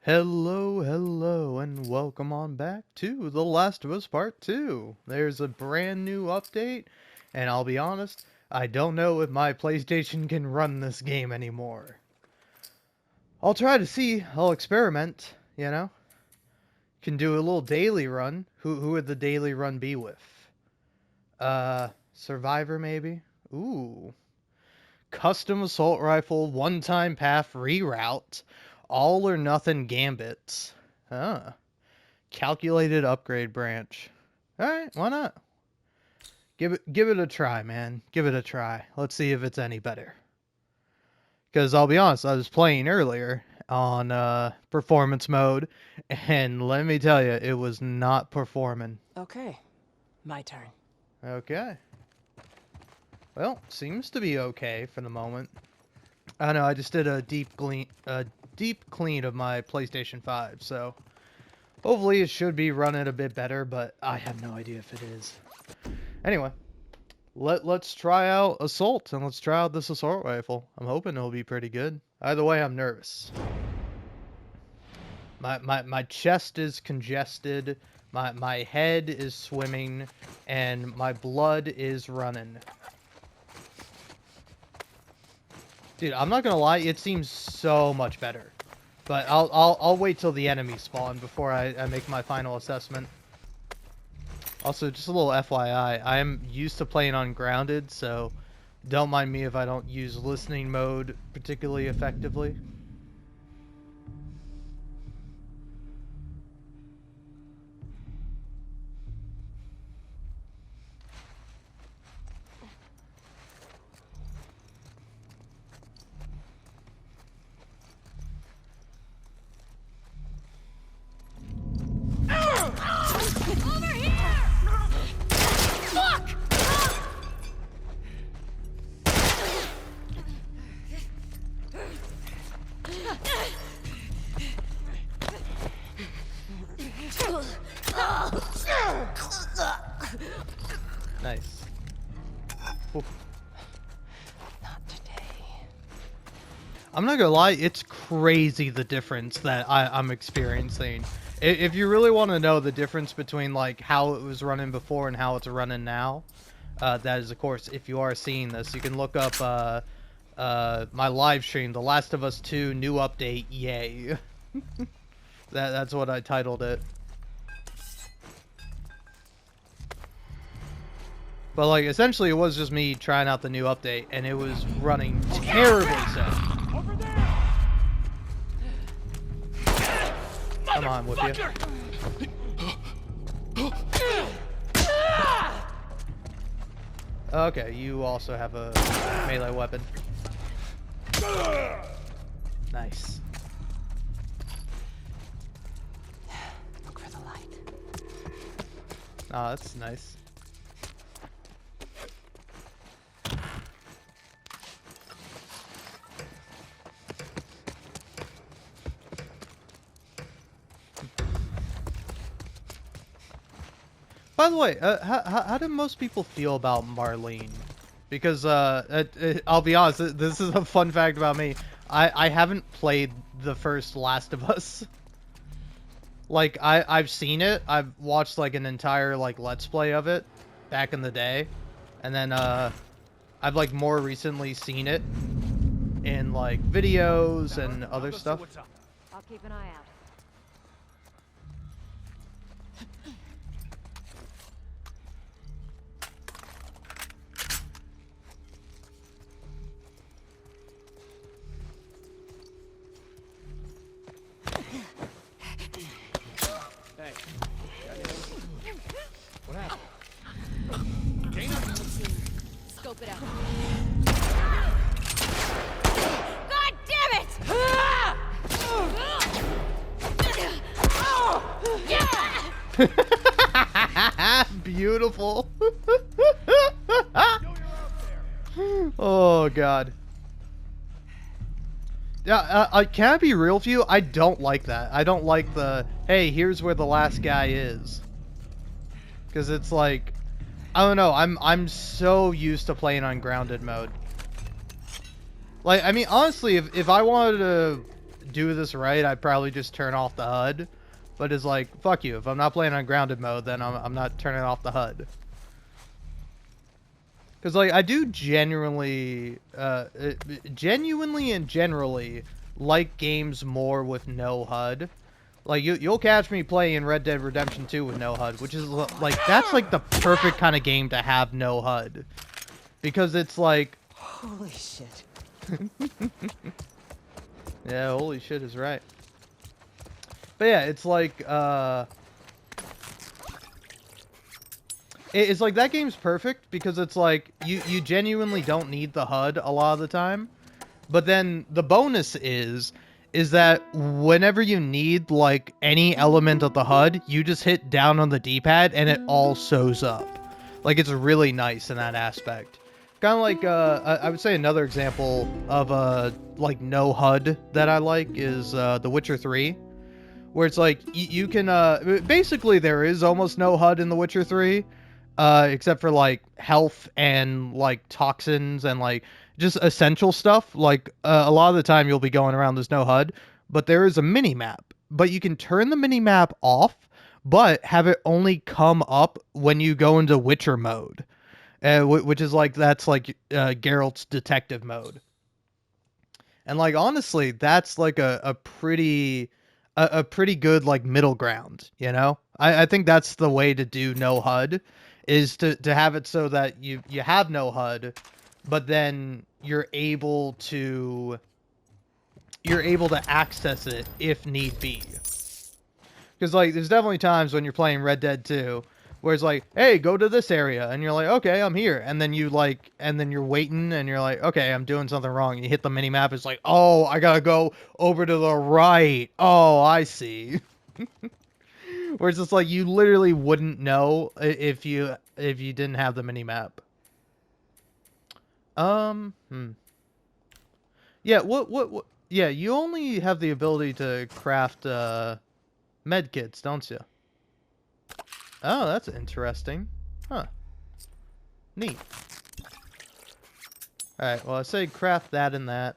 Hello, and welcome on back to The Last of Us Part 2. There's a brand new update, and I'll be honest, I don't know if my PlayStation can run this game anymore. I'll try to see, I'll experiment, you know? Can do a little daily run. Who would the daily run be with? Survivor maybe? Ooh. Custom assault rifle, one-time path reroute, all or nothing gambits. Huh. Calculated upgrade branch. Alright, why not? Give it a try, man. Give it a try. Let's see if it's any better. Because I'll be honest, I was playing earlier on performance mode, and let me tell you, it was not performing. Okay, my turn. Okay. Well, seems to be okay for the moment. I know I just did a deep clean of my PlayStation 5, so hopefully it should be running a bit better, but I have no idea if it is. Anyway, let's try out assault, and let's try out this assault rifle. I'm hoping it'll be pretty good. Either way, I'm nervous. My chest is congested, my head is swimming, and my blood is running. Dude, I'm not gonna lie, it seems so much better. But I'll wait till the enemies spawn before I make my final assessment. Also, just a little FYI, I am used to playing on grounded, so don't mind me if I don't use listening mode particularly effectively. Nice. Oof. Not today. I'm not gonna lie, it's crazy the difference that I'm experiencing. If you really want to know the difference between like how it was running before and how it's running now, that is of course if you are seeing this, you can look up my live stream, The Last of Us 2 new update, yay. That's what I titled it. But like essentially it was just me trying out the new update and it was running terribly so. Over there! Come on with you. Okay, you also have a melee weapon. Nice. Look for the light. Oh, that's nice. By the way, how do most people feel about Marlene? Because I'll be honest, this is a fun fact about me. I haven't played the first Last of Us. Like I've seen it. I've watched like an entire like Let's Play of it back in the day, and then I've like more recently seen it in like videos and other stuff. I'll keep an eye out. Hey, what happened? Dana? Scope it out. God damn it! Beautiful. Oh god. Yeah, can I be real with you? I don't like that. I don't like the, hey, here's where the last guy is. Because it's like, I don't know, I'm so used to playing on grounded mode. Like, I mean, honestly, if I wanted to do this right, I'd probably just turn off the HUD. But it's like, fuck you. If I'm not playing on grounded mode, then I'm not turning off the HUD. Because, like, I do genuinely and generally like games more with no HUD. Like, you'll catch me playing Red Dead Redemption 2 with no HUD, which is, like, that's, like, the perfect kind of game to have no HUD. Because it's, like... Holy shit. Yeah, holy shit is right. But yeah, it's like, it's like that game's perfect because it's like you genuinely don't need the HUD a lot of the time. But then the bonus is that whenever you need like any element of the HUD, you just hit down on the D-pad and it all sews up. Like it's really nice in that aspect. Kind of like I would say another example of like no HUD that I like is The Witcher 3. Where it's like you can basically there is almost no HUD in The Witcher 3, except for like health and like toxins and like just essential stuff. Like a lot of the time you'll be going around, there's no HUD, but there is a mini map. But you can turn the mini map off, but have it only come up when you go into Witcher mode, which is like that's like Geralt's detective mode. And like honestly, that's like a pretty good like middle ground, you know? I think that's the way to do no HUD is to have it so that you have no HUD, but then you're able to access it if need be. Because like there's definitely times when you're playing Red Dead 2 where it's like, hey, go to this area, and you're like, okay, I'm here, and then you're waiting, and you're like, okay, I'm doing something wrong. And you hit the mini map, it's like, oh, I gotta go over to the right. Oh, I see. Where it's just like you literally wouldn't know if you didn't have the mini map. Yeah, what? Yeah, you only have the ability to craft med kits, don't you? Oh, that's interesting. Huh. Neat. Alright, well, I say craft that and that.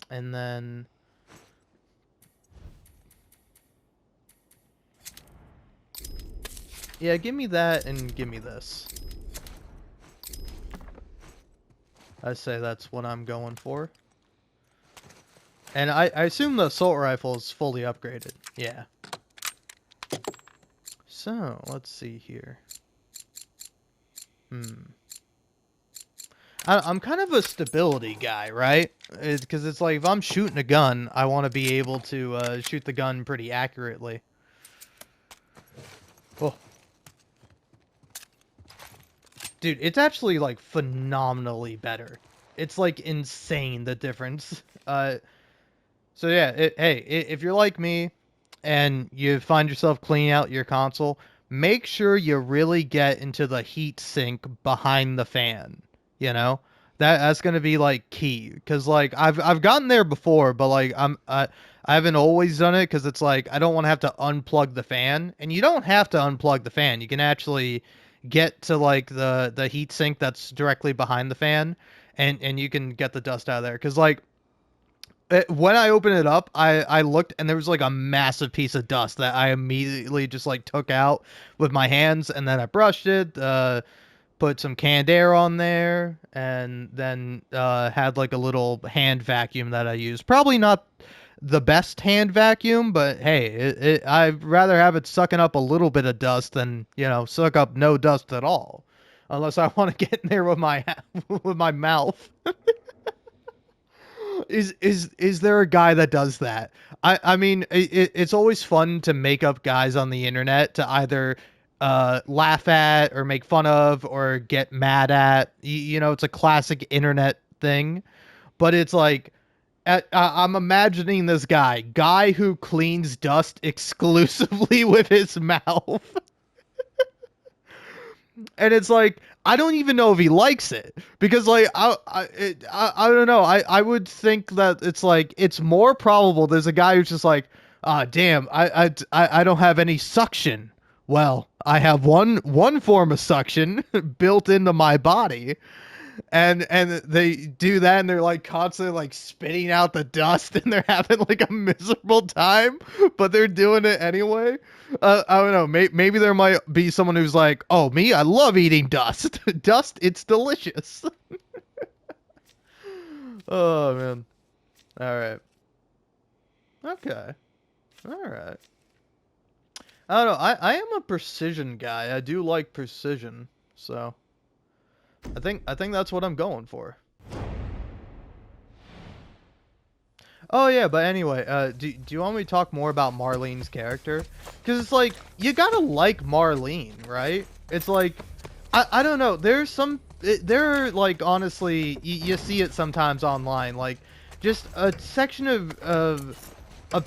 And then... yeah, give me that and give me this. I say that's what I'm going for. And I assume the assault rifle is fully upgraded. Yeah. So, let's see here. I'm kind of a stability guy, right? Because it's like, if I'm shooting a gun, I want to be able to shoot the gun pretty accurately. Oh. Dude, it's actually, like, phenomenally better. It's, like, insane, the difference. So yeah, hey, if you're like me, and you find yourself cleaning out your console, make sure you really get into the heat sink behind the fan. You know, that's gonna be like key, because like I've gotten there before, but like I haven't always done it because it's like I don't want to have to unplug the fan, and you don't have to unplug the fan. You can actually get to like the heat sink that's directly behind the fan, and you can get the dust out of there, because like when I opened it up, I looked and there was like a massive piece of dust that I immediately just like took out with my hands, and then I brushed it, put some canned air on there, and then had like a little hand vacuum that I used. Probably not the best hand vacuum, but hey, I'd rather have it sucking up a little bit of dust than, you know, suck up no dust at all. Unless I want to get in there with my with my mouth. Is there a guy that does that? I mean, it's always fun to make up guys on the internet to either laugh at or make fun of or get mad at. You know, it's a classic internet thing. But it's like, I'm imagining this guy who cleans dust exclusively with his mouth. And it's like, I don't even know if he likes it, because like I don't know. I would think that it's like it's more probable there's a guy who's just like, ah, damn, I don't have any suction. Well, I have one form of suction built into my body, and they do that, and they're like constantly like spitting out the dust, and they're having like a miserable time, but they're doing it anyway. I don't know. Maybe there might be someone who's like, "Oh, me, I love eating dust. Dust, it's delicious." Oh man. All right. Okay. All right. I don't know. I am a precision guy. I do like precision, so I think that's what I'm going for. Oh yeah, but anyway, do you want me to talk more about Marlene's character? Because it's like you gotta like Marlene, right? It's like I don't know. There's some there are like honestly you see it sometimes online, like just a section of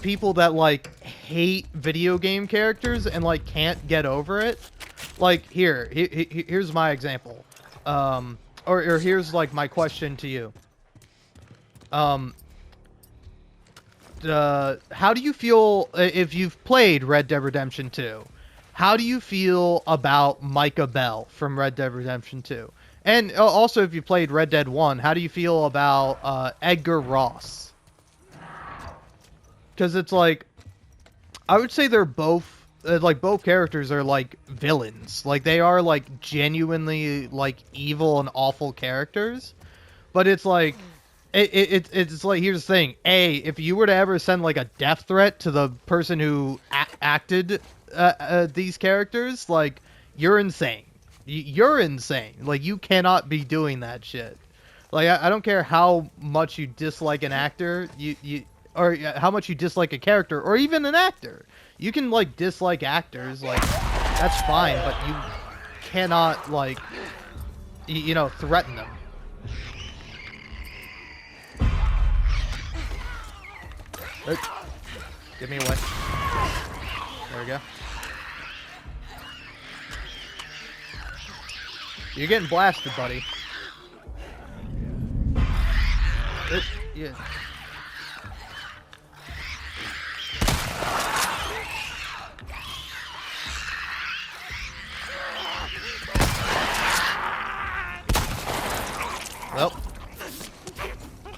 people that like hate video game characters and like can't get over it. Like here's my example, or here's like my question to you. Um, how do you feel if you've played Red Dead Redemption 2? How do you feel about Micah Bell from Red Dead Redemption 2? And also, if you played Red Dead 1, how do you feel about Edgar Ross? Because it's like, I would say they're both, like, both characters are, like, villains. Like, they are, like, genuinely, like, evil and awful characters. But it's like, it's like, here's the thing. If you were to ever send like a death threat to the person who acted these characters, like, you're insane. You're insane. Like, you cannot be doing that shit. Like, I don't care how much you dislike an actor, or how much you dislike a character, or even an actor. You can like dislike actors, like that's fine, but you cannot like, you know, threaten them. Get me away. There we go. You're getting blasted, buddy. Yeah. Well,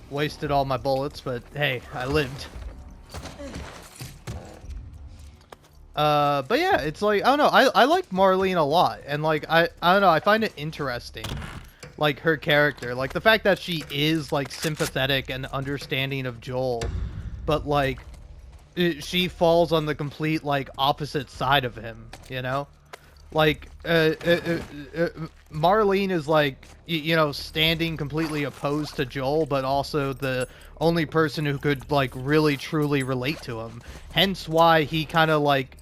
wasted all my bullets, but hey, I lived. But yeah, it's like, I don't know, I like Marlene a lot, and like, I don't know, I find it interesting, like, her character, like, the fact that she is, like, sympathetic and understanding of Joel, but, like, she falls on the complete, like, opposite side of him, you know? Like, Marlene is, like, you know, standing completely opposed to Joel, but also the only person who could, like, really truly relate to him. Hence why he kind of, like,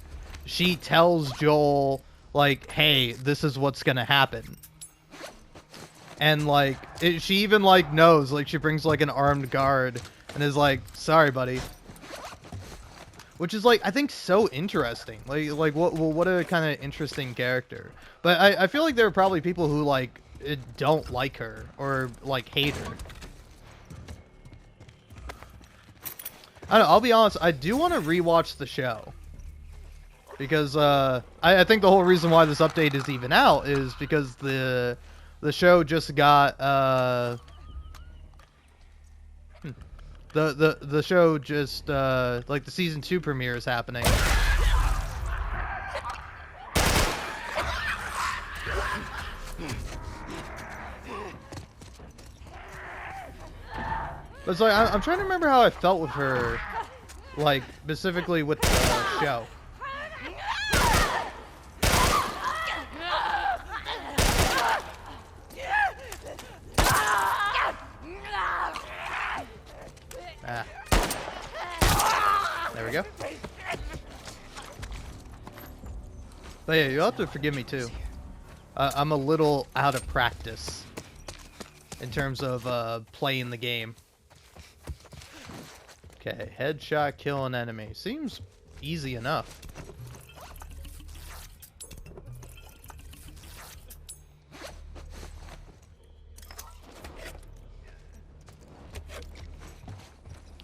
she tells Joel, like, hey, this is what's gonna happen. And, like, she even, like, knows, like, she brings, like, an armed guard and is like, sorry, buddy. Which is, like, I think so interesting. Like what a kind of interesting character. But I feel like there are probably people who, like, don't like her or, like, hate her. I don't know, I'll be honest, I do want to rewatch the show. Because, I think the whole reason why this update is even out is because the show just got, the show just, like, the season 2 premiere is happening. But it's like, I'm trying to remember how I felt with her, like, specifically with the show. Ah. There we go. But yeah, you'll have to forgive me too. I'm a little out of practice in terms of playing the game. Okay, headshot, kill an enemy. Seems easy enough.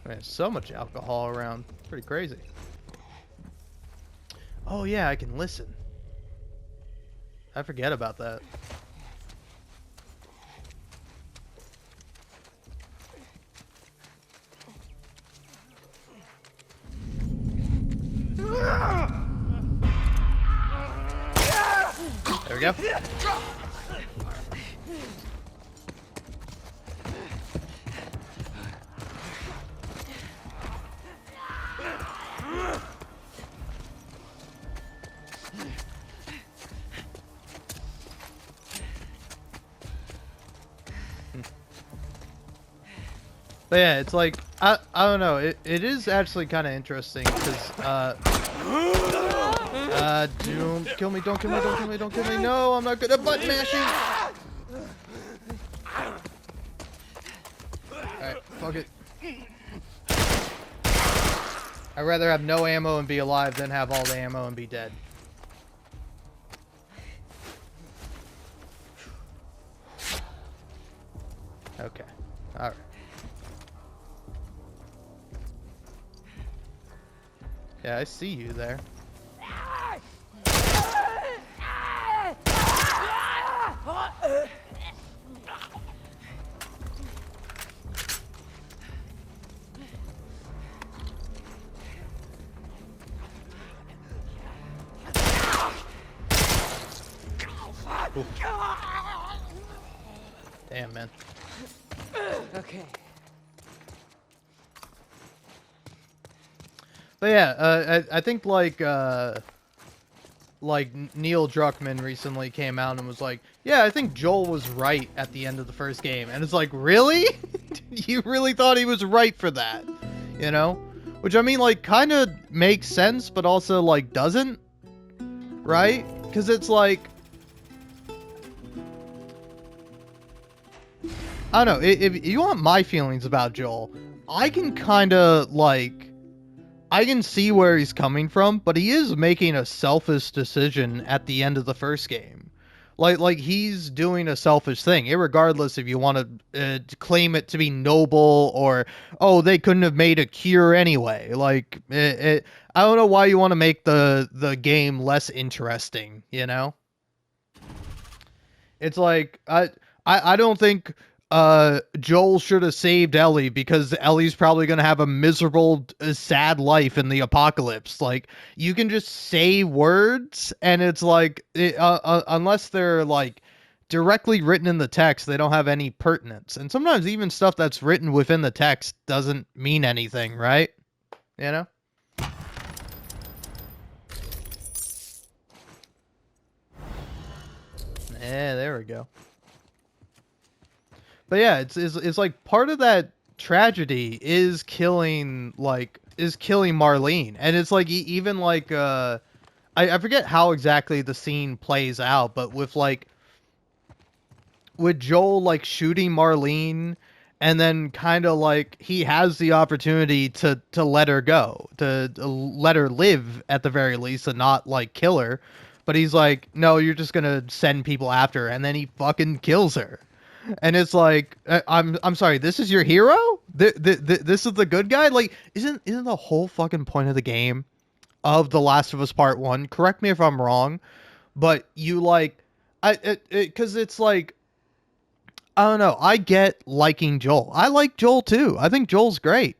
There's so much alcohol around. Pretty crazy. Oh yeah, I can listen. I forget about that. There we go. But yeah, it's like I don't know. It is actually kind of interesting because don't kill me! Don't kill me! Don't kill me! Don't kill me! No, I'm not good at button mashing. All right, fuck it. I'd rather have no ammo and be alive than have all the ammo and be dead. Okay. All right. Yeah, I see you there. Ooh. Damn, man. Okay. But yeah, I think like Neil Druckmann recently came out and was like, yeah, I think Joel was right at the end of the first game. And it's like, really? You really thought he was right for that? You know? Which, I mean, like, kind of makes sense, but also, like, doesn't. Right? Because it's like, I don't know, if you want my feelings about Joel, I can kind of, like, I can see where he's coming from, but he is making a selfish decision at the end of the first game. Like he's doing a selfish thing, irregardless if you want to claim it to be noble or, oh, they couldn't have made a cure anyway. Like, I don't know why you want to make the game less interesting, you know? It's like, I don't think Joel should have saved Ellie because Ellie's probably going to have a miserable, sad life in the apocalypse. Like, you can just say words, and it's like, unless they're like directly written in the text, they don't have any pertinence. And sometimes even stuff that's written within the text doesn't mean anything, right? You know? Yeah, there we go. But yeah, it's like part of that tragedy is killing Marlene, and it's like even like I forget how exactly the scene plays out, but with Joel like shooting Marlene, and then kind of like he has the opportunity to let her go, to let her live at the very least, and not like kill her, but he's like, no, you're just gonna send people after her, and then he fucking kills her. And it's like, I'm sorry, this is your hero? This is the good guy? Like, isn't the whole fucking point of the game of The Last of Us Part 1, correct me if I'm wrong, but you like, because it's like, I don't know, I get liking Joel. I like Joel too. I think Joel's great.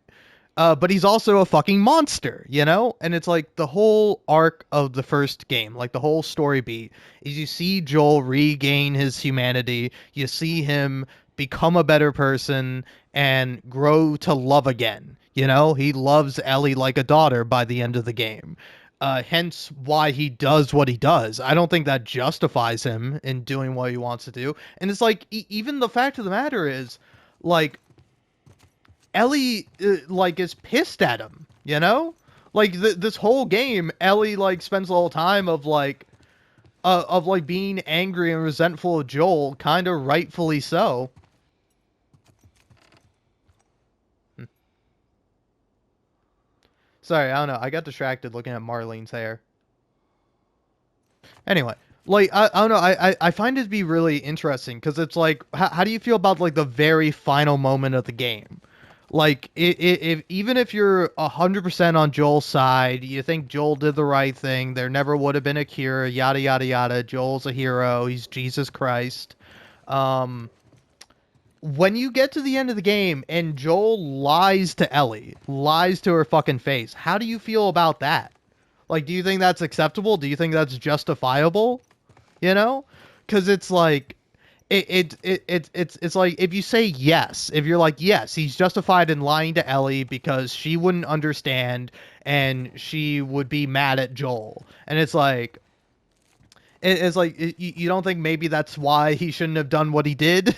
But he's also a fucking monster, you know? And it's like the whole arc of the first game, like the whole story beat, is you see Joel regain his humanity, you see him become a better person and grow to love again. You know, he loves Ellie like a daughter by the end of the game. Hence why he does what he does. I don't think that justifies him in doing what he wants to do. And it's like, even the fact of the matter is, like, Ellie like is pissed at him, you know? Like this whole game, Ellie like spends the whole time of like being angry and resentful of Joel, kind of rightfully so. Sorry, I don't know. I got distracted looking at Marlene's hair. Anyway, like I don't know. I find it to be really interesting because it's like, how do you feel about like the very final moment of the game? Like, if even if you're 100% on Joel's side, you think Joel did the right thing, there never would have been a cure, yada yada yada. Joel's a hero. He's Jesus Christ. Um, when you get to the end of the game and Joel lies to Ellie, lies to her fucking face, how do you feel about that? Like, do you think that's acceptable? Do you think that's justifiable? You know, because it's like it's like if you say yes, if you're like yes, he's justified in lying to Ellie because she wouldn't understand and she would be mad at Joel, and it's like it's like you don't think maybe that's why he shouldn't have done what he did.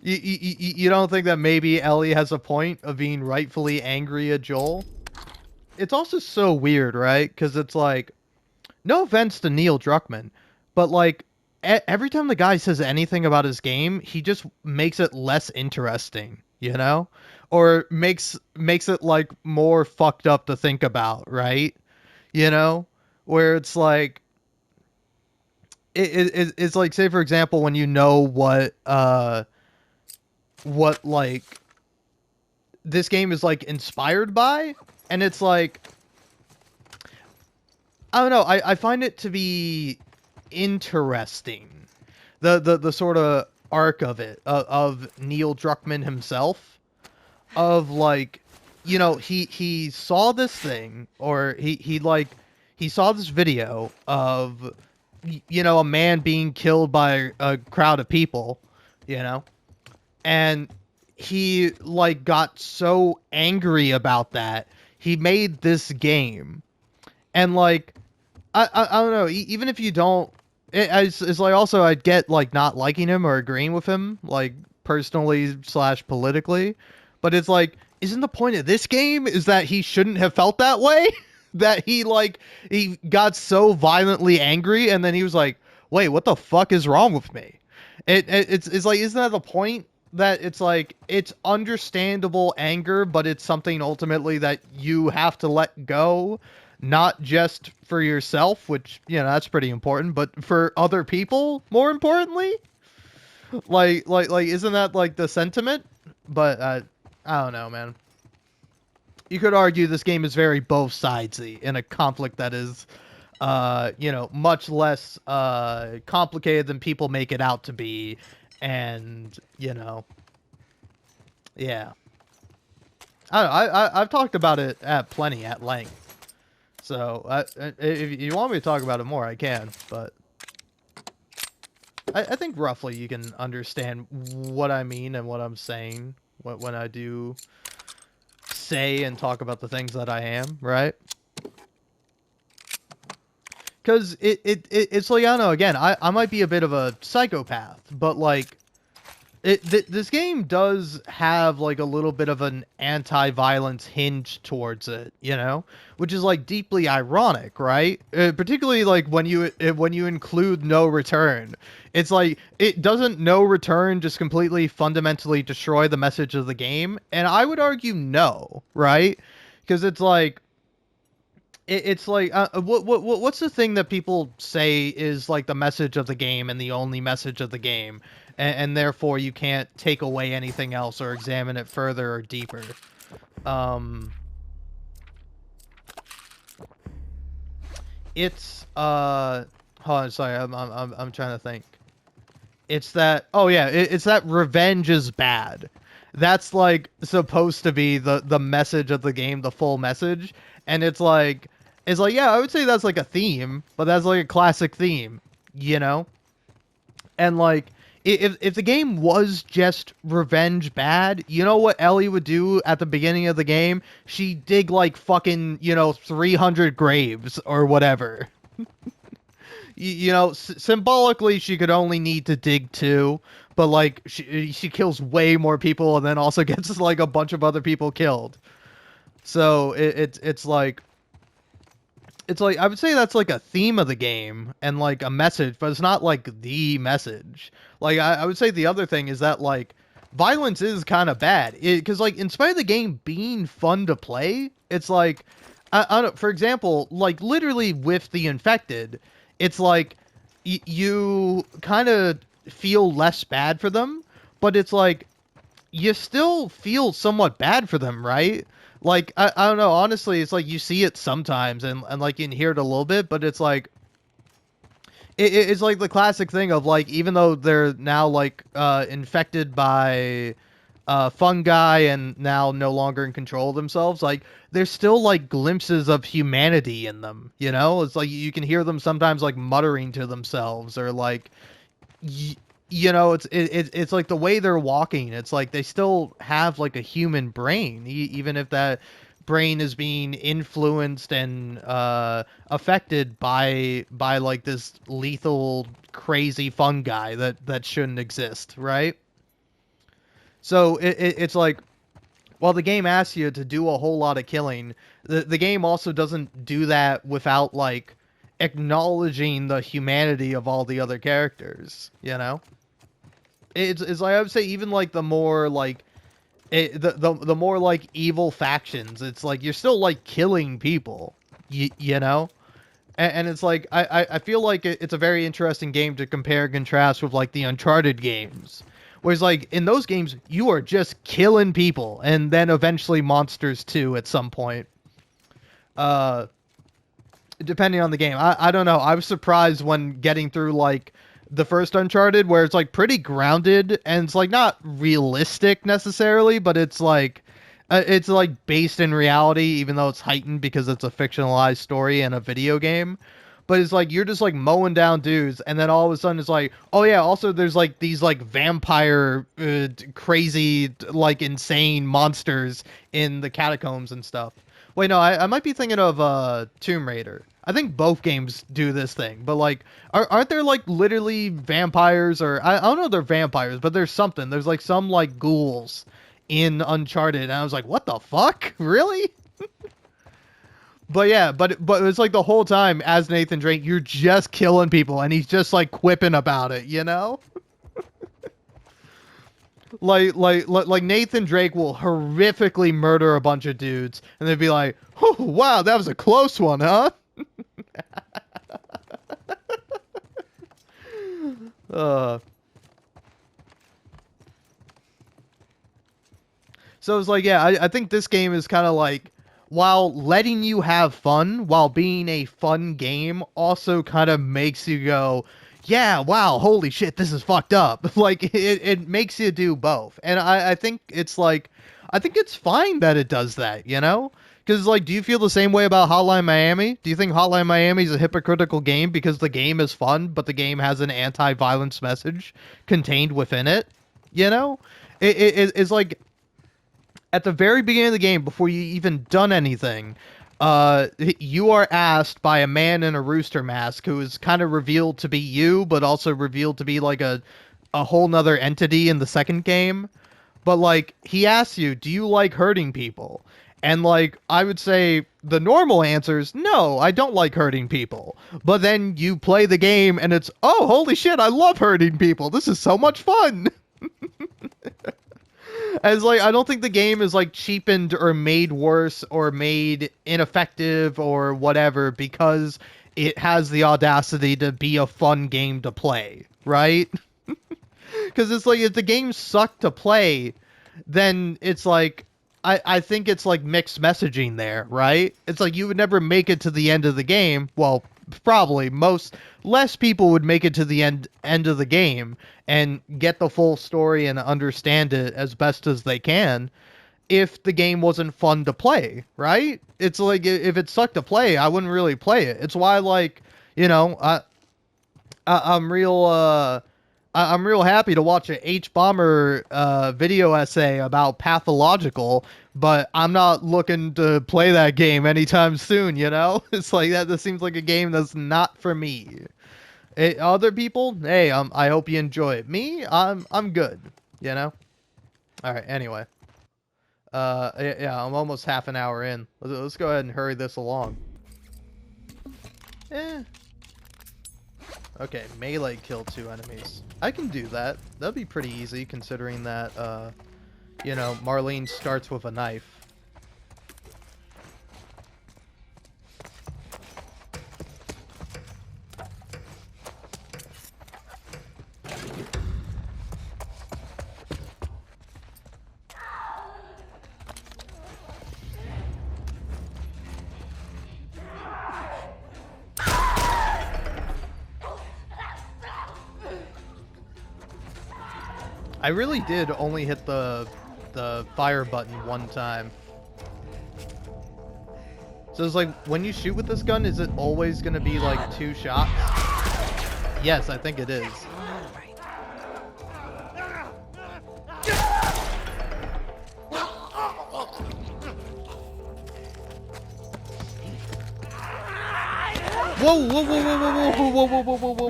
You don't think that maybe Ellie has a point of being rightfully angry at Joel? It's also so weird, right? Because it's like, no offense to Neil Druckmann, but like every time the guy says anything about his game, he just makes it less interesting, you know, or makes it like more fucked up to think about, right? You know, where it's like it's like, say for example, when you know what like this game is like inspired by, and it's like, I don't know, I find it to be interesting, the sort of arc of it, of Neil Druckmann himself, of like, you know, he saw this thing, or he saw this video of, you know, a man being killed by a crowd of people, you know, and he like got so angry about that, he made this game. And like, I don't know. Even if you don't, it's like, also I'd get like not liking him or agreeing with him, like personally slash politically, but it's like, isn't the point of this game is that he shouldn't have felt that way? That he got so violently angry, and then he was like, wait, what the fuck is wrong with me? It's like, isn't that the point? That it's like, it's understandable anger, but it's something ultimately that you have to let go, not just for yourself, which, you know, that's pretty important, but for other people, more importantly. Like, isn't that like the sentiment? But I don't know, man. You could argue this game is very both sidesy in a conflict that is, you know, much less complicated than people make it out to be, and, you know, yeah. I don't know, I've talked about it at plenty at length. So, if you want me to talk about it more, I can, but I think roughly you can understand what I mean and what I'm saying when I do say and talk about the things that I am, right? Because it's like, I don't know, again, I might be a bit of a psychopath, but like, this game does have like a little bit of an anti-violence hinge towards it, you know, which is like deeply ironic, right? Particularly like when you include no return, it's like, it doesn't no return just completely fundamentally destroy the message of the game, and I would argue no, right? Because it's like, it's like, what's the thing that people say is like the message of the game and the only message of the game, and therefore you can't take away anything else or examine it further or deeper? It's hold on, sorry, I'm trying to think. It's that, oh yeah, it's that revenge is bad. That's like supposed to be the message of the game, the full message, and it's like, yeah, I would say that's like a theme, but that's like a classic theme, you know? And like, if the game was just revenge bad, you know what Ellie would do at the beginning of the game? She'd dig like fucking, you know, 300 graves or whatever. You know, symbolically she could only need to dig 2, but like she kills way more people and then also gets like a bunch of other people killed. So it's like, I would say that's like a theme of the game and like a message, but it's not like the message. Like, I would say the other thing is that like violence is kind of bad, because like, in spite of the game being fun to play, it's like, I don't, for example, like literally with the infected, it's like you kind of feel less bad for them, but it's like you still feel somewhat bad for them, right? Like, I don't know, honestly, it's like you see it sometimes, and like you can hear it a little bit, but it's like, it's like the classic thing of like, even though they're now like infected by fungi and now no longer in control of themselves, like there's still like glimpses of humanity in them. You know, it's like you can hear them sometimes like muttering to themselves or like y- you know, it's like the way they're walking. It's like they still have like a human brain, even if that brain is being influenced and affected by like this lethal, crazy fungi that shouldn't exist, right? So it's like while the game asks you to do a whole lot of killing, the game also doesn't do that without like acknowledging the humanity of all the other characters. You know, it's like I would say even like the more like the more like evil factions, it's like you're still like killing people. You know. And it's like I feel like it's a very interesting game to compare and contrast with like the Uncharted games. Whereas like in those games you are just killing people and then eventually monsters too at some point. Uh Depending on the game. I don't know. I was surprised when getting through like the first Uncharted where it's like pretty grounded and it's like not realistic necessarily, but it's like based in reality even though it's heightened because it's a fictionalized story and a video game. But it's like you're just like mowing down dudes and then all of a sudden it's like, oh yeah, also there's like these like vampire crazy like insane monsters in the catacombs and stuff. Wait, no, I might be thinking of Tomb Raider. I think both games do this thing, but like, aren't there like literally vampires or I don't know if they're vampires, but there's something. There's like some like ghouls in Uncharted, and I was like, what the fuck, really? But yeah, but it's like the whole time as Nathan Drake, you're just killing people, and he's just like quipping about it, you know? Like Nathan Drake will horrifically murder a bunch of dudes, and they'd be like, "Oh wow, that was a close one, huh?" uh, so it's like, yeah, I think this game is kind of like, while letting you have fun, while being a fun game, also kind of makes you go, yeah, wow, holy shit, this is fucked up. Like, it makes you do both. And I think it's like, I think it's fine that it does that, you know? Because, like, do you feel the same way about Hotline Miami? Do you think Hotline Miami is a hypocritical game because the game is fun, but the game has an anti-violence message contained within it? You know? It's like at the very beginning of the game, before you even done anything, you are asked by a man in a rooster mask who is kind of revealed to be you, but also revealed to be like a whole nother entity in the second game. But like he asks you, do you like hurting people? And like I would say the normal answer is no, I don't like hurting people. But then you play the game and it's, oh holy shit, I love hurting people. This is so much fun. As like I don't think the game is like cheapened or made worse or made ineffective or whatever because it has the audacity to be a fun game to play, right? Because it's like if the game sucked to play, then it's like I think it's like mixed messaging there, right? It's like you would never make it to the end of the game. Well, probably less people would make it to the end of the game and get the full story and understand it as best as they can if the game wasn't fun to play, right? It's like if it sucked to play, I wouldn't really play it. It's why like, you know, I'm real I'm real happy to watch a H Bomber video essay about Pathological, but I'm not looking to play that game anytime soon, you know? It's like that seems like a game that's not for me. Other people, hey, I hope you enjoy it. Me, I'm good, you know? All right, anyway. Yeah, I'm almost half an hour in. Let's go ahead and hurry this along. Eh, okay, melee kill 2 enemies. I can do that. That'd be pretty easy considering that, you know, Marlene starts with a knife. I really did only hit the the fire button one time. So it's like, when you shoot with this gun, is it always gonna be like 2 shots? Yes, I think it is. Whoa, whoa, whoa, whoa, whoa, whoa, whoa, whoa, whoa, whoa, whoa,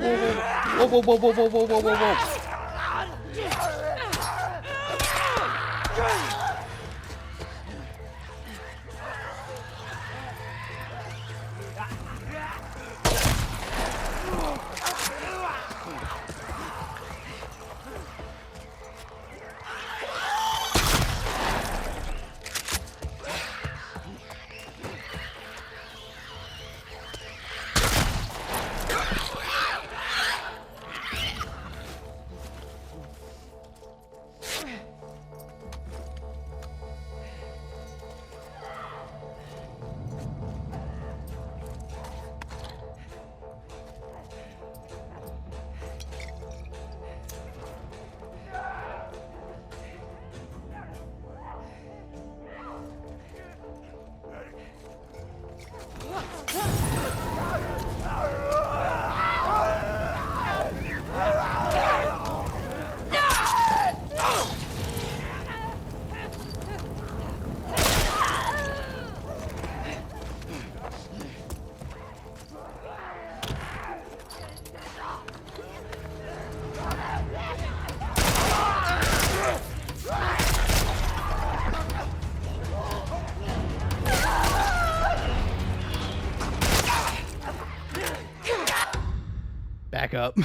whoa, whoa, whoa, whoa, whoa, whoa, whoa, whoa, whoa. Back up.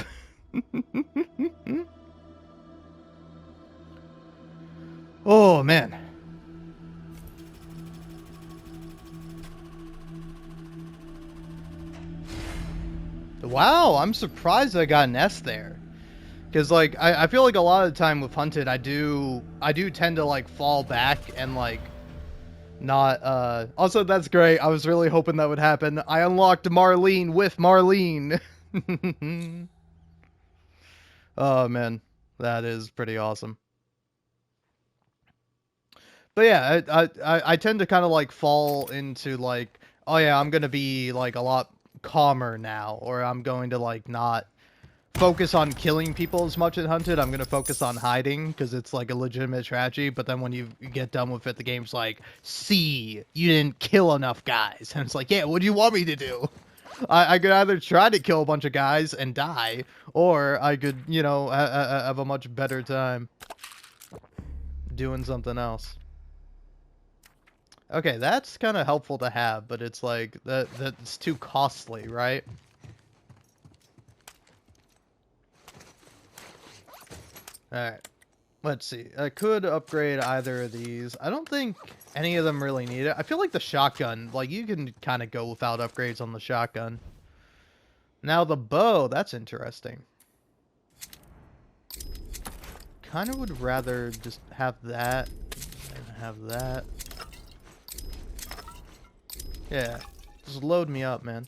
Oh, man. Wow, I'm surprised I got an S there. Because, like, I feel like a lot of the time with Hunted, I do tend to, like, fall back and, like, not, Also, that's great. I was really hoping that would happen. I unlocked Marlene with Marlene. Oh, man. That is pretty awesome. But yeah, I tend to kind of like fall into like, oh yeah, I'm gonna be like a lot calmer now, or I'm going to like not focus on killing people as much in Hunted. I'm gonna focus on hiding because it's like a legitimate strategy. But then when you get done with it, the game's like, see, you didn't kill enough guys, and it's like, yeah, what do you want me to do? I could either try to kill a bunch of guys and die, or I could, you know, have a much better time doing something else. Okay, that's kind of helpful to have, but it's like that's too costly, right? Alright. Let's see. I could upgrade either of these. I don't think any of them really need it. I feel like the shotgun, like, you can kind of go without upgrades on the shotgun. Now the bow, that's interesting. Kind of would rather just have that and have that. Yeah, just load me up, man.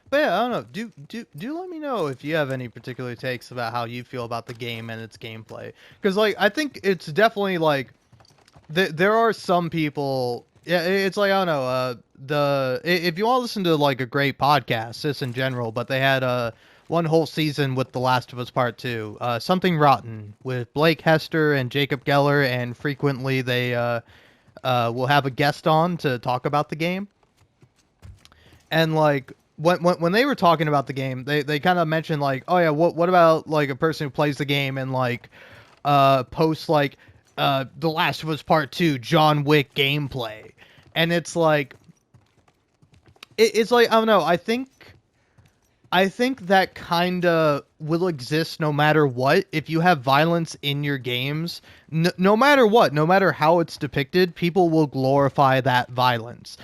But yeah, I don't know. Do let me know if you have any particular takes about how you feel about the game and its gameplay. Because like, I think it's definitely like there are some people. Yeah, it's like, I don't know. If you want to listen to like a great podcast, just in general, but they had one whole season with The Last of Us Part 2, Something Rotten, with Blake Hester and Jacob Geller, and frequently they will have a guest on to talk about the game. And like, when they were talking about the game, they kind of mentioned like, oh yeah, what about like a person who plays the game and like posts like The Last of Us Part 2 John Wick gameplay, and it's like it's like, I don't know, I think that kind of will exist no matter what. If you have violence in your games, no matter what, no matter how it's depicted, people will glorify that violence.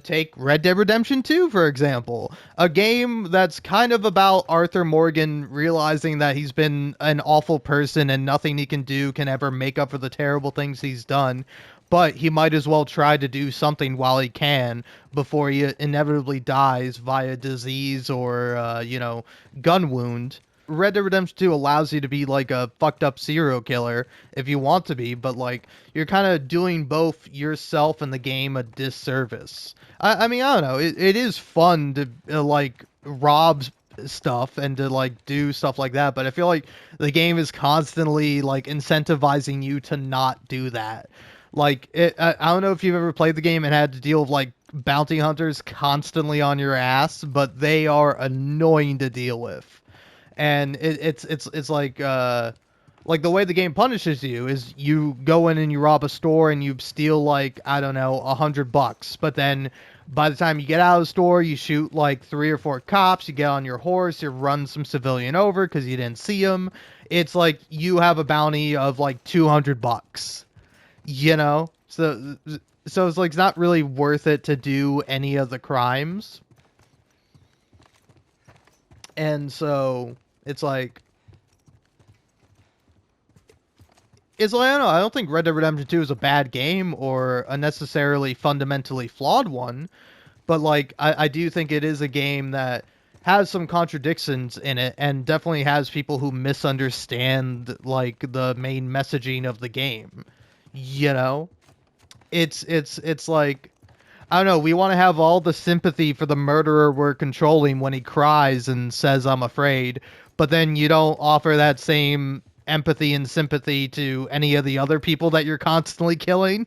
Take Red Dead Redemption 2, for example. A game that's kind of about Arthur Morgan realizing that he's been an awful person and nothing he can do can ever make up for the terrible things he's done. But he might as well try to do something while he can before he inevitably dies via disease or, you know, gun wound. Red Dead Redemption 2 allows you to be like a fucked up serial killer if you want to be, but like you're kind of doing both yourself and the game a disservice. I mean, I don't know. It is fun to like rob stuff and to like do stuff like that, but I feel like the game is constantly like incentivizing you to not do that. Like I don't know if you've ever played the game and had to deal with like bounty hunters constantly on your ass, but they are annoying to deal with. And it's like the way the game punishes you is you go in and you rob a store and you steal like, I don't know, $100, but then by the time you get out of the store, you shoot like 3 or 4 cops, you get on your horse, you run some civilian over because you didn't see them. It's like you have a bounty of like $200, you know? So it's like it's not really worth it to do any of the crimes. And so it's like I don't know, I don't think Red Dead Redemption 2 is a bad game or a necessarily fundamentally flawed one, but like I do think it is a game that has some contradictions in it and definitely has people who misunderstand like the main messaging of the game. You know? It's like I don't know, we want to have all the sympathy for the murderer we're controlling when he cries and says I'm afraid, but then you don't offer that same empathy and sympathy to any of the other people that you're constantly killing.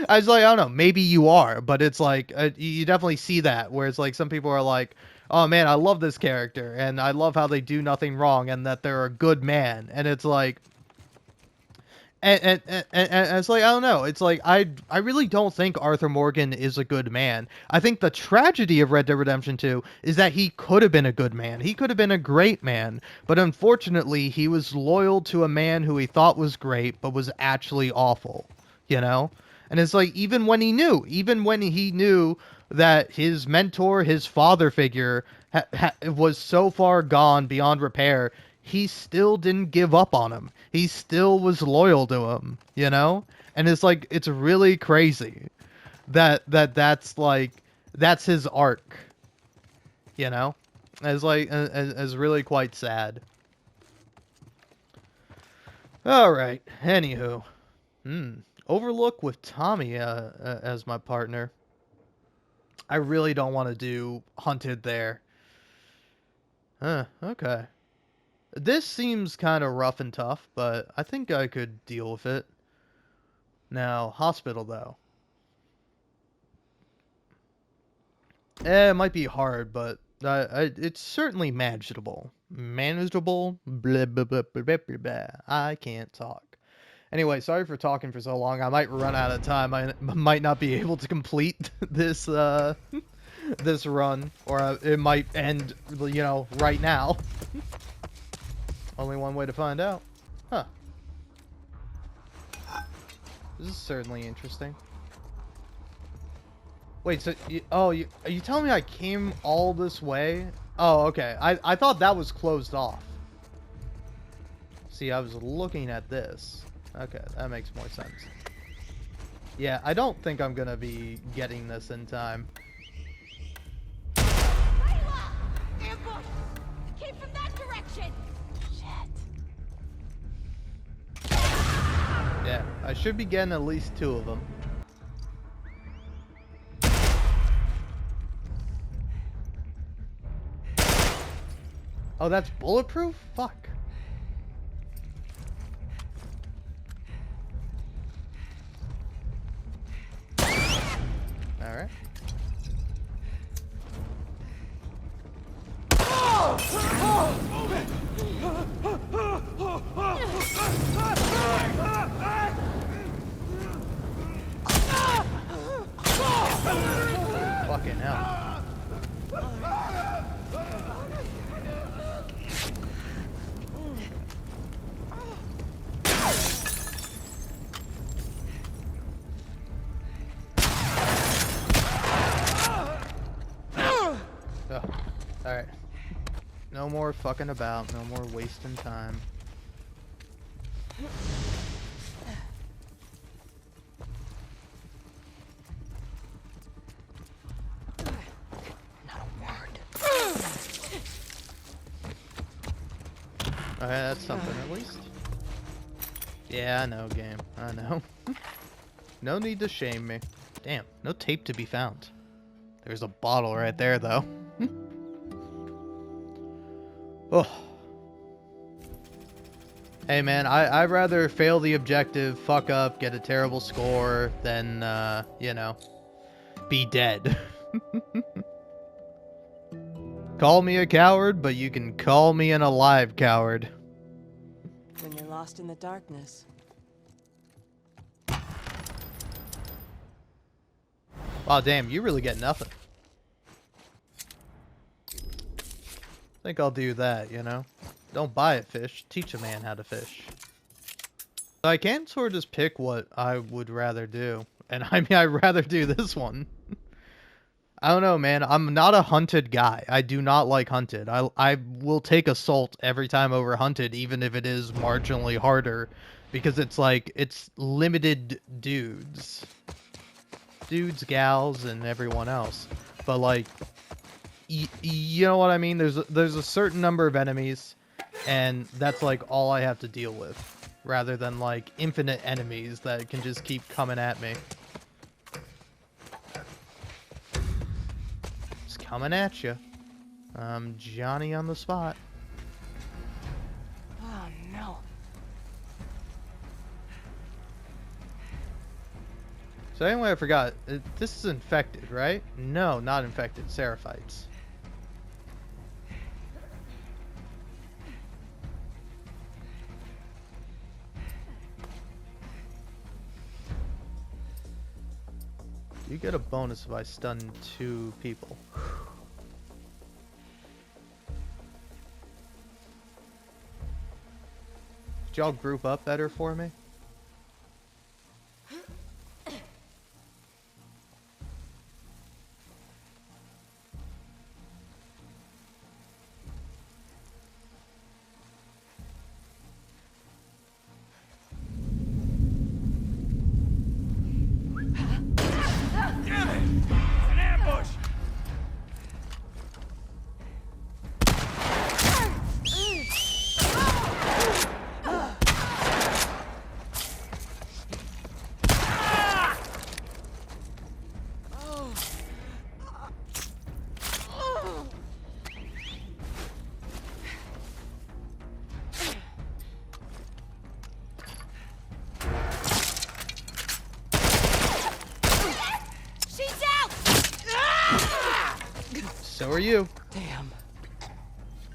I was like, I don't know, maybe you are, but it's like you definitely see that where it's like some people are like, "Oh man, I love this character and I love how they do nothing wrong and that they're a good man." And it's like and it's like I don't know. It's like I really don't think Arthur Morgan is a good man. I think the tragedy of Red Dead Redemption 2 is that he could have been a good man. He could have been a great man, but unfortunately he was loyal to a man who he thought was great but was actually awful, you know? And it's like even when he knew that his mentor, his father figure was so far gone beyond repair, he still didn't give up on him. He still was loyal to him, you know? And it's like it's really crazy that's his arc, you know? It's like it's really quite sad. All right. Anywho, Overlook with Tommy as my partner. I really don't want to do Hunted there. Okay. This seems kind of rough and tough, but I think I could deal with it. Now, Hospital, though. It might be hard, but it's certainly manageable. Manageable? Blah, blah, blah, blah, blah, blah, blah. I can't talk. Anyway, sorry for talking for so long. I might run out of time. I might not be able to complete this this run, or it might end, you know, right now. Only one way to find out. Huh. This is certainly interesting. Wait, so are you telling me I came all this way? Oh, okay. I thought that was closed off. See, I was looking at this. Okay, that makes more sense. Yeah, I don't think I'm gonna be getting this in time. Ambush! Came from that direction! Shit. Yeah, I should be getting at least 2 of them. Oh, that's bulletproof? Fuck. Alright. Fucking hell. Oh, alright. No more fucking about, no more wasting time. Alright, that's something at least. Yeah, I know, game. I know. No need to shame me. Damn, no tape to be found. There's a bottle right there, though. Oh. Hey, man, I'd rather fail the objective, fuck up, get a terrible score, than, you know, be dead. Call me a coward, but you can call me an alive coward. When you're lost in the darkness. Wow, damn, you really get nothing. Think I'll do that, you know? Don't buy a fish, teach a man how to fish. I can sort of just pick what I would rather do. And I mean, I'd rather do this one. I don't know, man. I'm not a hunted guy. I do not like hunted. I will take assault every time over hunted, even if it is marginally harder. Because it's like, it's limited dudes. Dudes, gals, and everyone else. But like, you know what I mean? There's a certain number of enemies, and that's like all I have to deal with, rather than like infinite enemies that can just keep coming at me. It's coming at you. Johnny on the spot. Oh no. So anyway, I forgot. This is infected, right? No, not infected. Seraphites. You get a bonus if I stun 2 people. Did y'all group up better for me? Damn it! It's an ambush! She's out! So are you. Damn.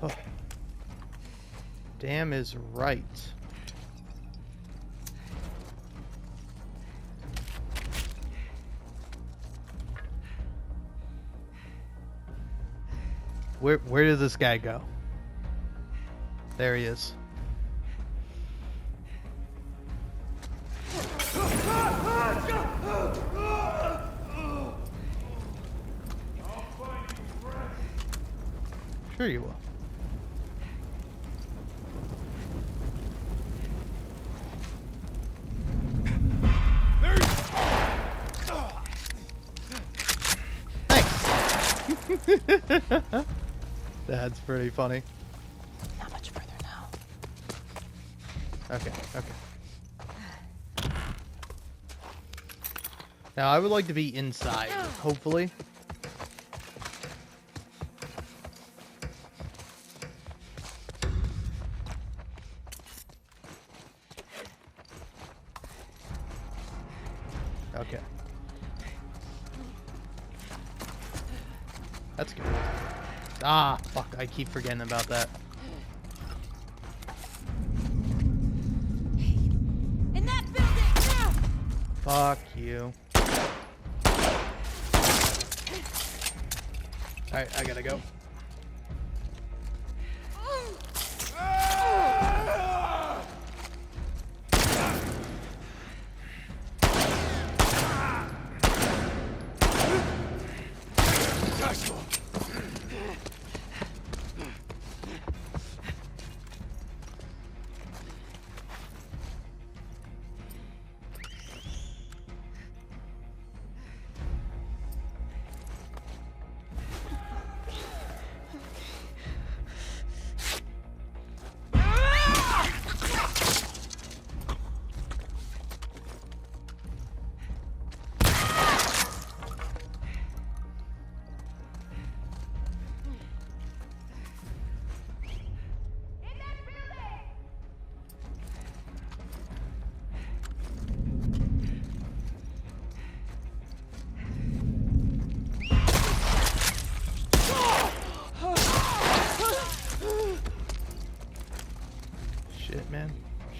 Oh. Damn is right. Where did this guy go? There he is. Sure you will. Thanks. That's pretty funny. Not much further now. Okay, okay. Now I would like to be inside, hopefully. Okay. That's good. Ah, fuck, I keep forgetting about that. In that building! Fuck you. Alright, I gotta go.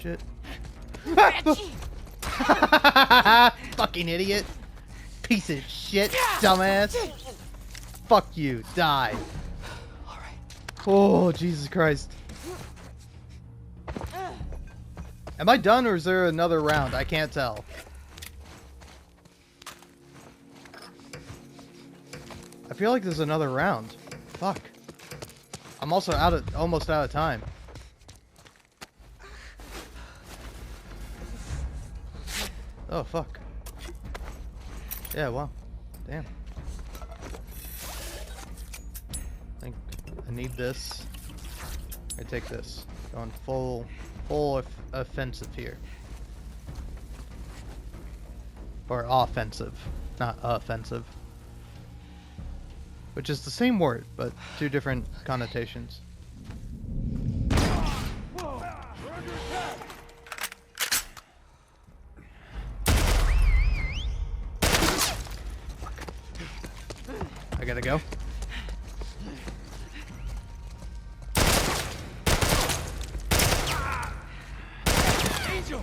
shit. Fucking idiot. Piece of shit, dumbass. Fuck you. Die. Oh, Jesus Christ. Am I done or is there another round? I can't tell. I feel like there's another round. Fuck. I'm also almost out of time. Oh, fuck. Yeah, well. Damn. I need this. I take this. Going full offensive here. Or offensive, not offensive. Which is the same word, but two different connotations. I gotta go. Angel!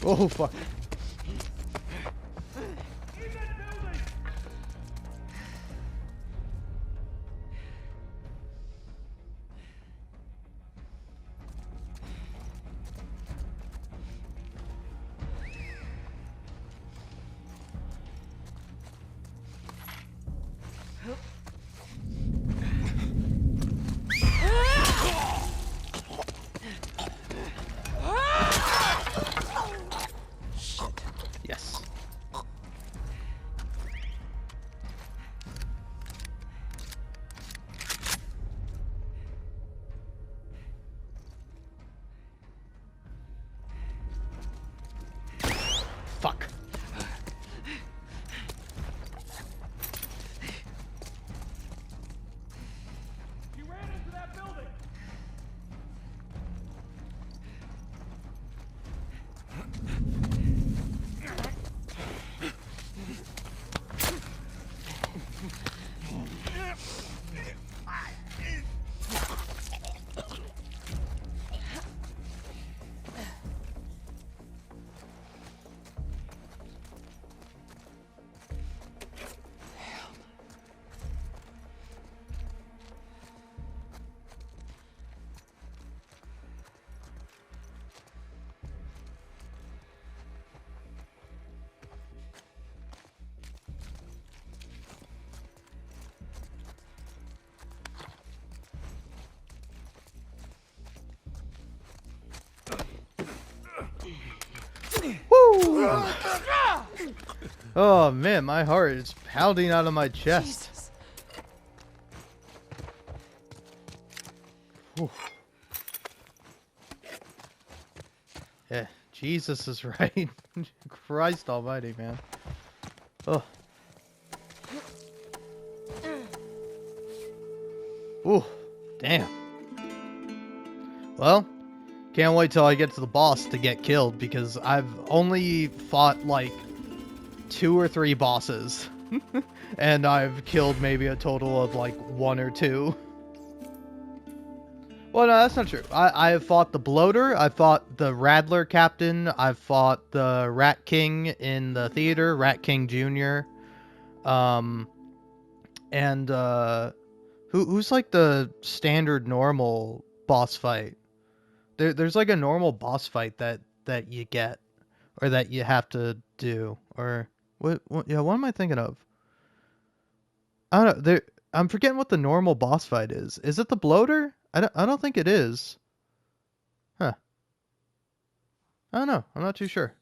Oh, fuck. Yes. Fuck. He ran into that building! Woo! Oh man, my heart is pounding out of my chest. Jesus. Whew. Yeah, Jesus is right. Christ almighty, man. Oh. Ooh, damn. Well, can't wait till I get to the boss to get killed because I've only fought like 2 or 3 bosses. And I've killed maybe a total of like 1 or 2. Well, no, that's not true. I have fought the Bloater, I've fought the Rattler Captain, I've fought the Rat King in the theater, Rat King Jr. And who's like the standard normal boss fight? There's like a normal boss fight that you get or that you have to do or what yeah, what am I thinking of? I don't know. I'm forgetting what the normal boss fight is. Is it the Bloater? I don't think it is. Huh. I don't know. I'm not too sure.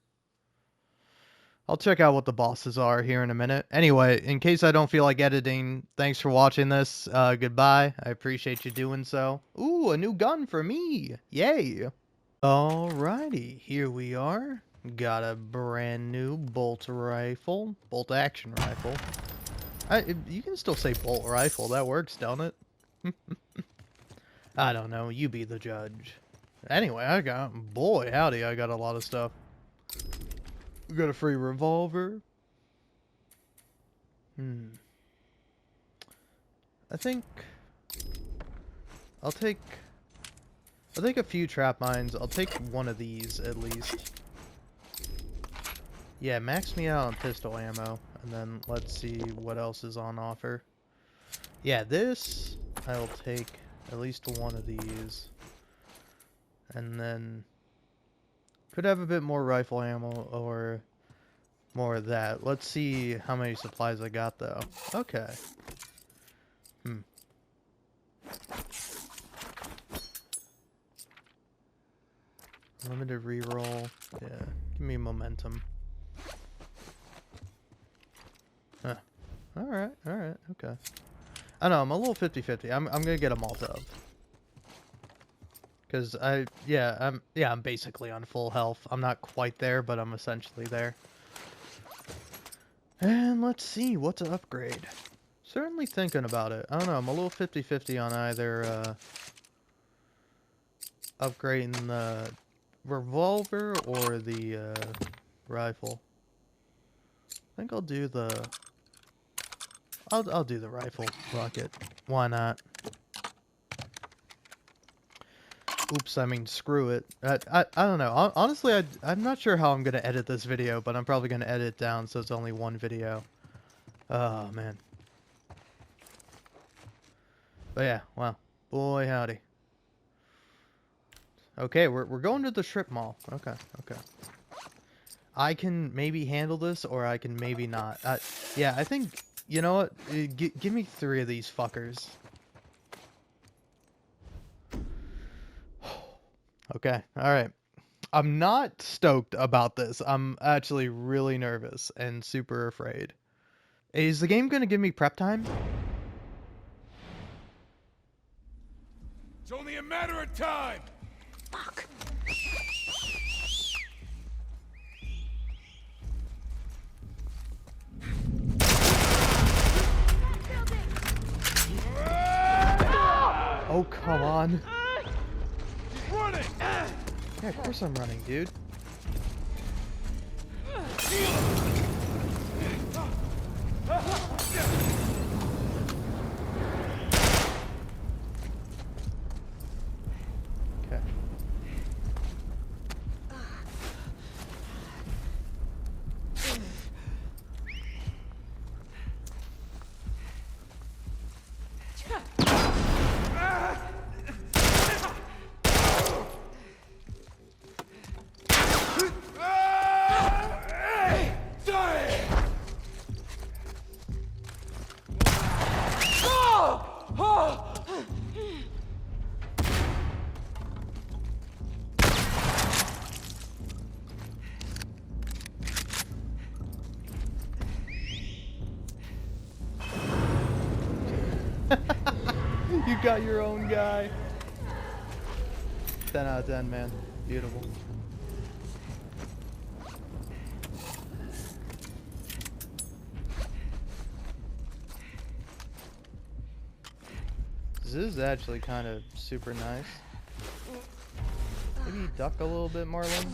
I'll check out what the bosses are here in a minute. Anyway, in case I don't feel like editing, thanks for watching this. Goodbye. I appreciate you doing so. Ooh, a new gun for me. Yay. Alrighty, here we are. Got a brand new bolt rifle. Bolt action rifle. You can still say bolt rifle. That works, don't it? I don't know. You be the judge. Anyway, boy, howdy, I got a lot of stuff. We got a free revolver. I think I'll take a few trap mines. I'll take one of these at least. Yeah, max me out on pistol ammo, and then let's see what else is on offer. Yeah, this I'll take at least one of these, and then could have a bit more rifle ammo or more of that. Let's see how many supplies I got though. Okay. Limited reroll. Yeah, give me momentum. Huh. Alright, okay. I know, I'm a little 50-50. I'm gonna get a Molotov. Cause I'm basically on full health. I'm not quite there, but I'm essentially there. And let's see what to upgrade. Certainly thinking about it. I don't know, I'm a little 50-50 on either upgrading the revolver or the rifle. I think I'll do the I'll do the rifle. Fuck it. Why not? Oops, I mean screw it. I don't know. Honestly, I'm not sure how I'm gonna edit this video, but I'm probably gonna edit it down so it's only one video. Oh man. But yeah, wow. Boy howdy. Okay, we're going to the strip mall. Okay. I can maybe handle this, or I can maybe not. Yeah, I think, you know what? Give me 3 of these fuckers. Okay, alright. I'm not stoked about this. I'm actually really nervous and super afraid. Is the game gonna give me prep time? It's only a matter of time! Fuck. Oh, come on. He's running! Yeah, of course I'm running, dude. Okay. You got your own guy. 10 out of 10, man. Beautiful. This is actually kind of super nice. Maybe duck a little bit, Marlene.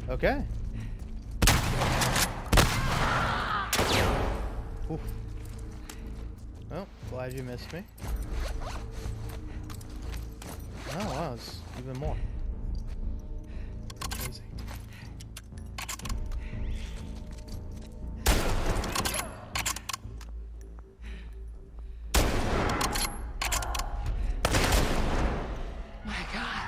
Okay. Oof. Well, glad you missed me. Oh wow, it's even more. Amazing. My God.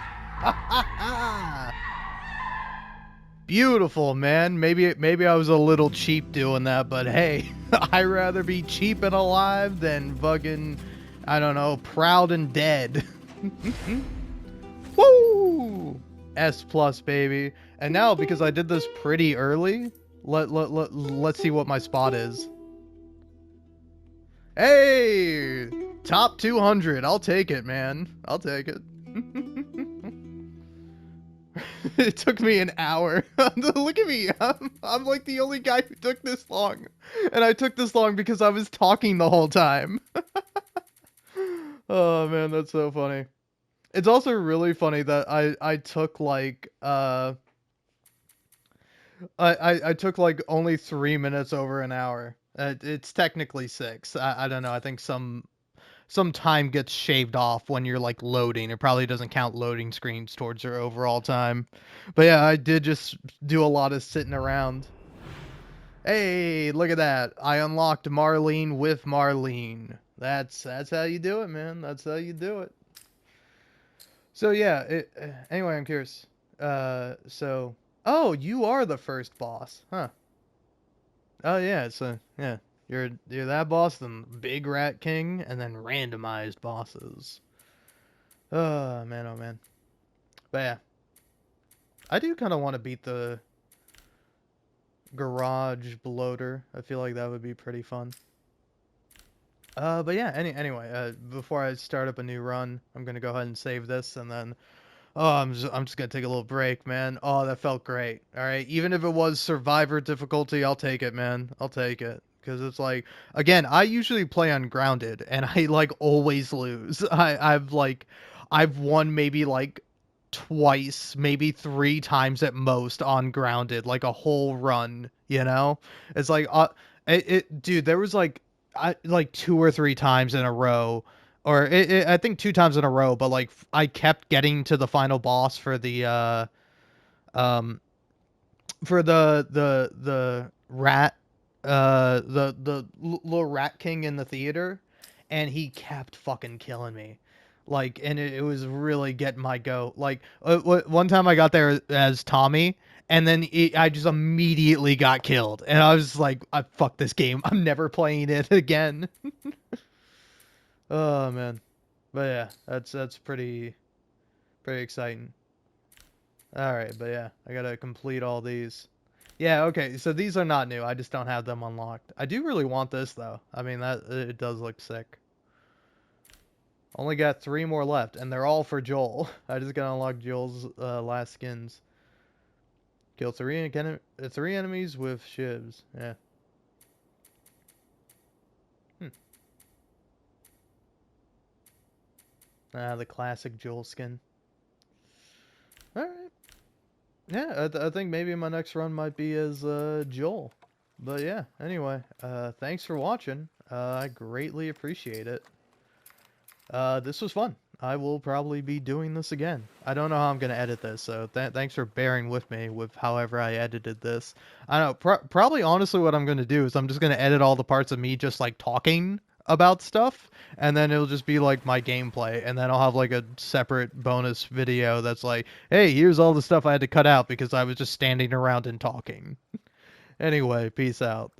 Beautiful, man. Maybe I was a little cheap doing that, but hey, I'd rather be cheap and alive than fucking, I don't know, proud and dead. Woo! S plus, baby. And now, because I did this pretty early, let's see what my spot is. Hey, top 200. I'll take it, man. I'll take it. It took me an hour. Look at me. I'm like the only guy who took this long. And I took this long because I was talking the whole time. Oh man, that's so funny. It's also really funny that I took like I took like only 3 minutes over an hour. It's technically six. I don't know. I think some time gets shaved off when you're like loading. It probably doesn't count loading screens towards your overall time. But yeah, I did just do a lot of sitting around. Hey, look at that. I unlocked Marlene with Marlene. That's how you do it, man. That's how you do it. So yeah, anyway, I'm curious. So oh, you are the first boss, huh? Oh yeah, so yeah, you're that boss, then Big Rat King, and then randomized bosses. Oh man, oh man. But yeah, I do kind of want to beat the garage bloater. I feel like that would be pretty fun. But yeah, anyway, before I start up a new run, I'm gonna go ahead and save this, and then oh, I'm just gonna take a little break, man. Oh, that felt great. All right, even if it was survivor difficulty, I'll take it, man. I'll take it. Because it's like, again, I usually play on grounded, and I like always lose. I've won maybe like twice, maybe three times at most on grounded, like a whole run. You know, it's like, dude, there was like two or three times in a row, or I think two times in a row, but like I kept getting to the final boss for the um the rat little rat king in the theater, and he kept fucking killing me, like, and it was really getting my goat. Like one time I got there as Tommy, and then I just immediately got killed, and I was like, I fuck this game, I'm never playing it again. Oh man. But yeah, that's pretty exciting. All right, but yeah, I gotta complete all these. Yeah, okay, so these are not new. I just don't have them unlocked. I do really want this though. I mean, that it does look sick. Only got three more left, and they're all for Joel. I just gotta unlock Joel's last skins. Kill three enemies with shivs. Yeah. Hmm. Ah, the classic Joel skin. All right. Yeah, I think maybe my next run might be as Joel. But yeah, anyway, thanks for watching. I greatly appreciate it. This was fun. I will probably be doing this again. I don't know how I'm going to edit this, so thanks for bearing with me with however I edited this. I don't know, probably honestly what I'm going to do is I'm just going to edit all the parts of me just like talking about stuff, and then it'll just be like my gameplay, and then I'll have like a separate bonus video that's like, hey, here's all the stuff I had to cut out because I was just standing around and talking. Anyway, peace out.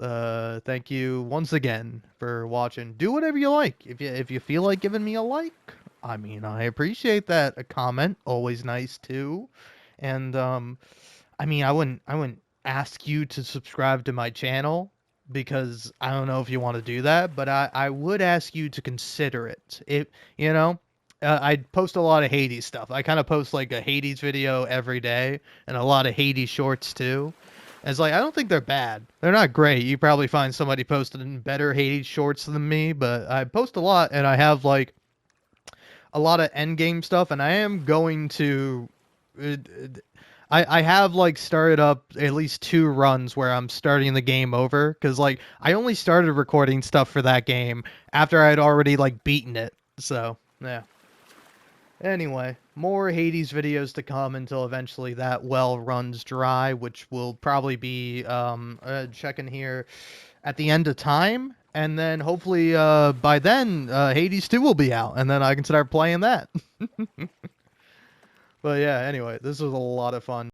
Thank you once again for watching. Do whatever you like. If you feel like giving me a like, I mean, I appreciate that. A comment, always nice too. And I mean, I wouldn't ask you to subscribe to my channel because I don't know if you want to do that, but I would ask you to consider it. You know, I post a lot of Hades stuff. I kind of post like a Hades video every day and a lot of Hades shorts too. And it's like, I don't think they're bad. They're not great. You probably find somebody posting better Hades shorts than me, but I post a lot, and I have like a lot of end game stuff, and I am going to. I have like started up at least two runs where I'm starting the game over because like I only started recording stuff for that game after I'd already like beaten it. So yeah. Anyway, more Hades videos to come until eventually that well runs dry, which will probably be checking here at the end of time, and then hopefully by then Hades 2 will be out, and then I can start playing that. But yeah, anyway, this was a lot of fun.